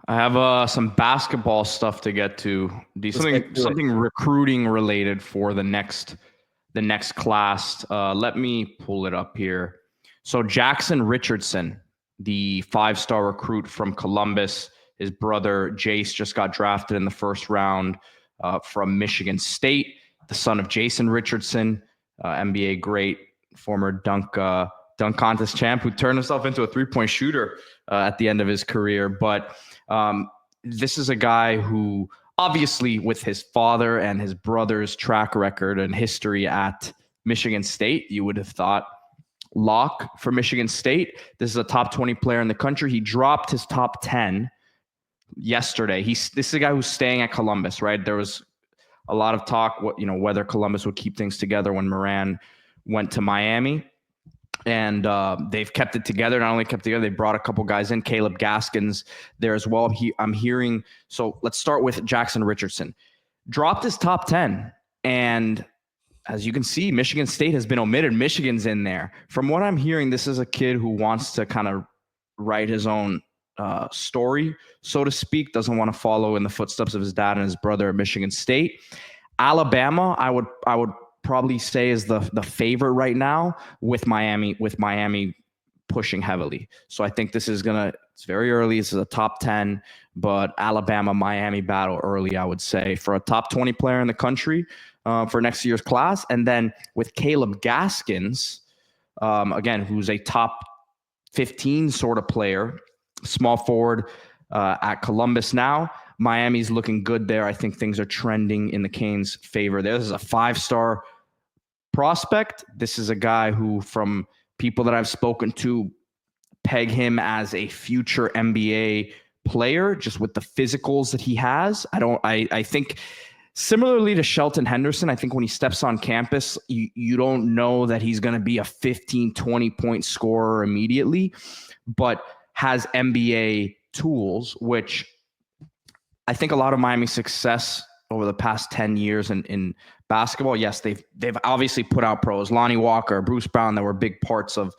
I have some basketball stuff to get to. Something recruiting related for the next class. Let me pull it up here. So Jackson Richardson, the 5-star recruit from Columbus, his brother Jace just got drafted in the first round from Michigan State. The son of Jason Richardson, NBA great, former dunk contest champ, who turned himself into a 3-point shooter at the end of his career. But this is a guy who, obviously, with his father and his brother's track record and history at Michigan State, you would have thought lock for Michigan State. This is a top 20 player in the country. He dropped his top 10 yesterday. This is a guy who's staying at Columbus, right? There was a lot of talk, whether Columbus would keep things together when Moran went to Miami. And they've kept it together. Not only kept it together, they brought a couple guys in. Caleb Gaskins there as well. I'm hearing. So let's start with Jackson Richardson. Dropped his top 10. And as you can see, Michigan State has been omitted. Michigan's in there. From what I'm hearing, this is a kid who wants to kind of write his own story, so to speak. Doesn't want to follow in the footsteps of his dad and his brother at Michigan State. Alabama, I would probably say is the favorite right now, with Miami pushing heavily. So I think this is it's very early. This is a top 10, but Alabama Miami battle early, I would say, for a top 20 player in the country for next year's class. And then with Caleb Gaskins, again, who's a top 15 sort of player, small forward at Columbus now. Miami's looking good there. I think things are trending in the Canes' favor. This is a 5-star prospect. This is a guy who, from people that I've spoken to, peg him as a future NBA player, just with the physicals that he has. I think similarly to Shelton Henderson, I think when he steps on campus, you don't know that he's going to be a 15, 20-point scorer immediately, but has NBA tools, which I think a lot of Miami's success over the past 10 years in basketball, yes, they've obviously put out pros. Lonnie Walker, Bruce Brown, that were big parts of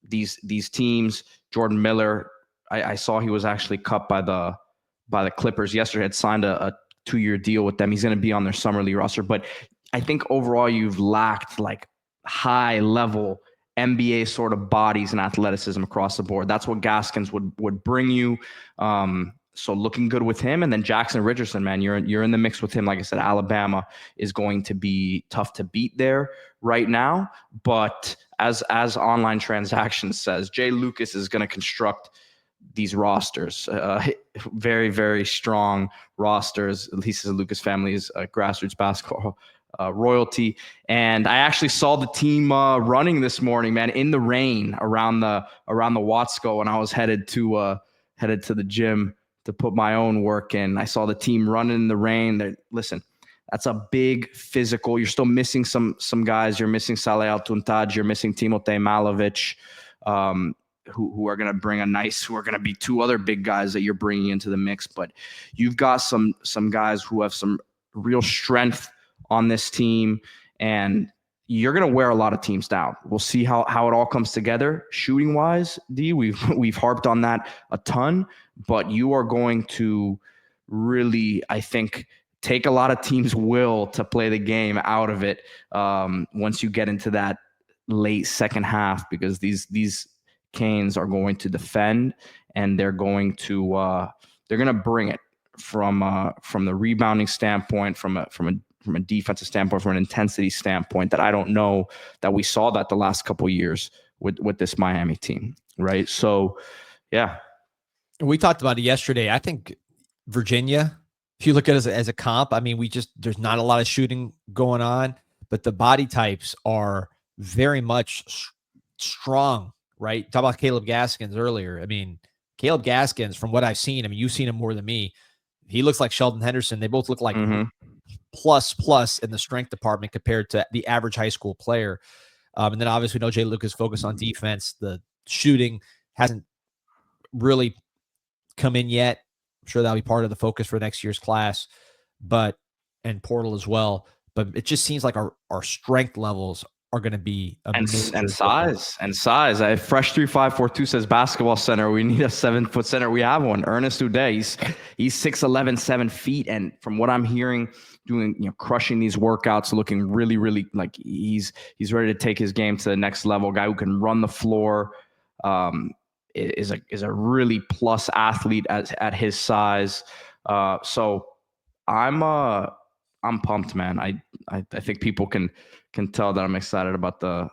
these teams. Jordan Miller, I saw he was actually cut by the Clippers yesterday, had signed a 2-year deal with them. He's going to be on their summer league roster. But I think overall you've lacked like high-level NBA sort of bodies and athleticism across the board. That's what Gaskins would bring you. So looking good with him. And then Jackson Richardson, man, you're in the mix with him. Like I said, Alabama is going to be tough to beat there right now. But as Online Transactions says, Jay Lucas is going to construct these rosters, very, very strong rosters. At least the Lucas family is grassroots basketball royalty. And I actually saw the team running this morning, man, in the rain around the Watsco, when I was headed to the gym to put my own work in. I saw the team running in the rain. Listen, that's a big physical. You're still missing some guys. You're missing Saleh Altuntaj. You're missing Timotej Malovic, who are going to who are going to be 2 other big guys that you're bringing into the mix. But you've got some guys who have some real strength on this team, and you're going to wear a lot of teams down. We'll see how it all comes together shooting wise. D, we've harped on that a ton, but you are going to really, I think, take a lot of teams' will to play the game out of it once you get into that late second half, because these Canes are going to defend, and they're going to bring it from the rebounding standpoint, from a defensive standpoint, from an intensity standpoint, that I don't know that we saw that the last couple of years with this Miami team, right? So, yeah. We talked about it yesterday. I think Virginia, if you look at it as a comp, I mean, there's not a lot of shooting going on, but the body types are very much strong, right? Talk about Caleb Gaskins earlier. I mean, Caleb Gaskins, from what I've seen, I mean, you've seen him more than me. He looks like Sheldon Henderson. They both look like plus in the strength department compared to the average high school player. And then obviously we know Jay Lucas focused on defense. The shooting hasn't really come in yet. I'm sure that'll be part of the focus for next year's class, and portal as well. But it just seems like our strength levels are going to be a and major size. I Fresh 3542 says basketball center. We need a 7-foot center. We have one. Ernest Uday. He's 6'11", 7 feet, and from what I'm hearing, doing crushing these workouts, looking really, really like he's ready to take his game to the next level. Guy who can run the floor. Is a really plus athlete at his size. So I'm pumped, man. I think people can tell that I'm excited about the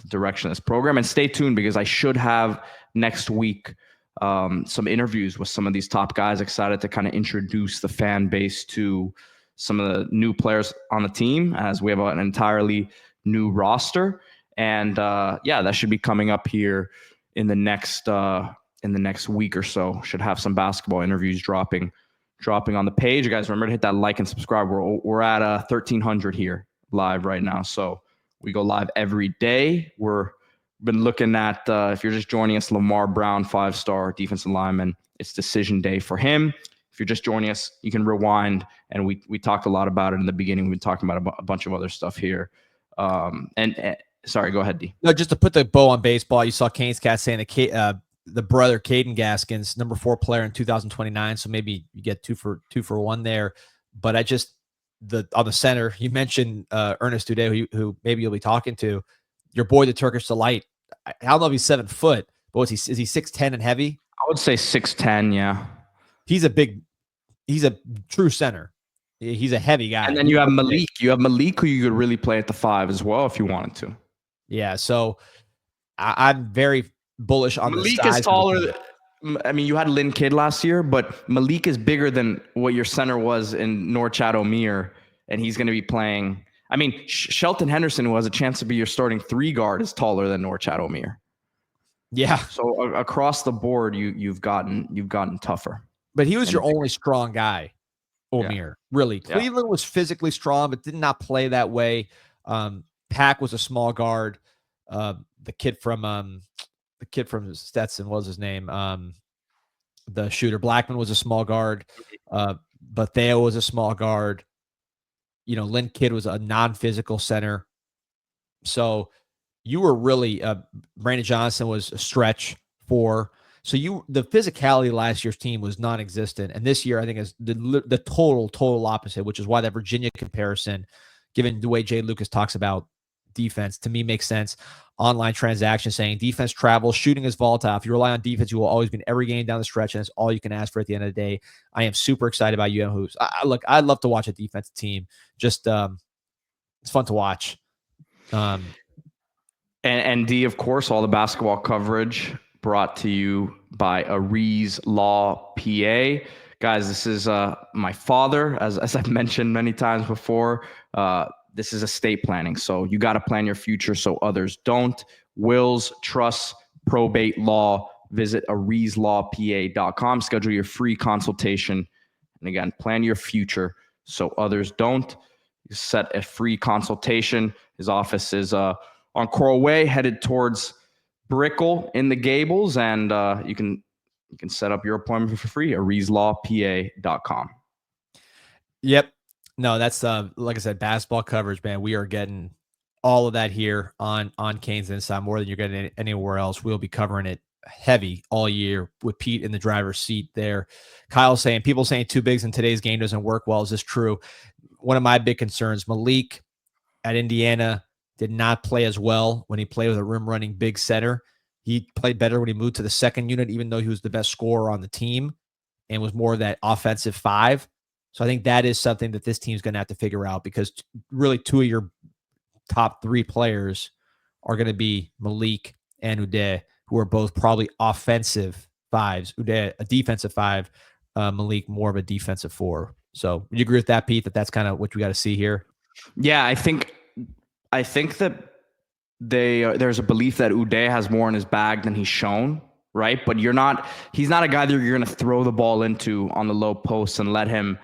direction of this program. And stay tuned, because I should have next week some interviews with some of these top guys. Excited to kind of introduce the fan base to some of the new players on the team, as we have an entirely new roster. And that should be coming up here in the next week or so. Should have some basketball interviews dropping on the page. You guys remember to hit that like and subscribe. We're at 1,300 here live right now, so we go live every day. We're been looking at if you're just joining us, Lamar Brown, 5-star defensive lineman. It's decision day for him. If you're just joining us, you can rewind, and we talked a lot about it in the beginning. We've been talking about a bunch of other stuff here. Sorry, go ahead, D. No, just to put the bow on baseball, you saw Canes Cast saying the brother Caden Gaskins, number 4 player in 2029. So maybe you get two for one there. But on the center, you mentioned Ernest Uday, who maybe you'll be talking to. Your boy, the Turkish Delight. I don't know if he's 7 foot, but is he 6'10" and heavy? I would say 6'10", yeah. He's a true center. He's a heavy guy. And then you have Malik. You have Malik, who you could really play at the 5 as well if you wanted to. Yeah, so I'm very bullish on Malik. The size is taller. I mean, you had Lynn Kidd last year, but Malik is bigger than what your center was in Norchad O'Meara, and he's going to be playing. I mean, Shelton Henderson, who has a chance to be your starting 3 guard, is taller than Norchad O'Meara. Yeah. So across the board, you've gotten tougher. But he was your only strong guy, O'Meara. Yeah. Really, Cleveland was physically strong, but did not play that way. Pack was a small guard. The kid from Stetson, what was his name? The shooter Blackman was a small guard. But Theo was a small guard. Lynn Kidd was a non-physical center. So you were really Brandon Johnson was a stretch 4. So the physicality of last year's team was non-existent, and this year I think is the total opposite, which is why that Virginia comparison, given the way Jay Lucas talks about defense, to me makes sense. Online transaction saying defense travels, shooting is volatile. If you rely on defense, you will always win every game down the stretch, and it's all you can ask for at the end of the day. I am super excited about UM hoops. I'd love to watch a defensive team. Just it's fun to watch. And D, of course, all the basketball coverage brought to you by Aries Law PA. Guys, this is my father, as I've mentioned many times before. This is estate planning, so you got to plan your future so others don't. Wills, trusts, probate law. Visit AriesLawPA.com. Schedule your free consultation. And again, plan your future so others don't. You set a free consultation. His office is on Coral Way, headed towards Brickell in the Gables, and you can set up your appointment for free. AriesLawPA.com. Yep. No, that's like I said, basketball coverage, man. We are getting all of that here on CanesInSight, more than you're getting anywhere else. We'll be covering it heavy all year with Pete in the driver's seat there. Kyle saying, people saying 2 bigs in today's game doesn't work well. Is this true? One of my big concerns, Malik at Indiana did not play as well when he played with a rim running big center. He played better when he moved to the second unit, even though he was the best scorer on the team and was more of that offensive 5. So I think that is something that this team's going to have to figure out, because really 2 of your top 3 players are going to be Malik and Uday, who are both probably offensive 5s. Uday, a defensive 5, Malik, more of a defensive 4. So would you agree with that, Pete, that's kind of what we got to see here? Yeah, I think that there's a belief that Uday has more in his bag than he's shown, right? But he's not a guy that you're going to throw the ball into on the low post and let him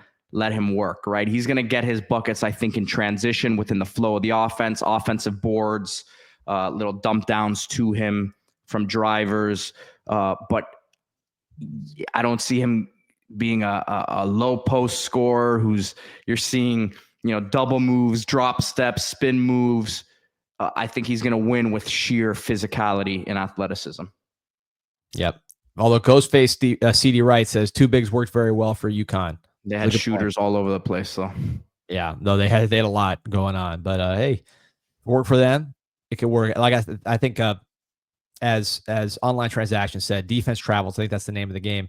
work, right? He's going to get his buckets, I think, in transition within the flow of the offense, offensive boards, little dump downs to him from drivers. But I don't see him being a low post scorer you're seeing, double moves, drop steps, spin moves. I think he's going to win with sheer physicality and athleticism. Yep. Although Ghostface CD Wright says two bigs worked very well for UConn. They had shooters all over the place, though. Yeah, no, they had a lot going on, but hey, work for them. It could work. Like I think as online transactions said, defense travels. I think that's the name of the game.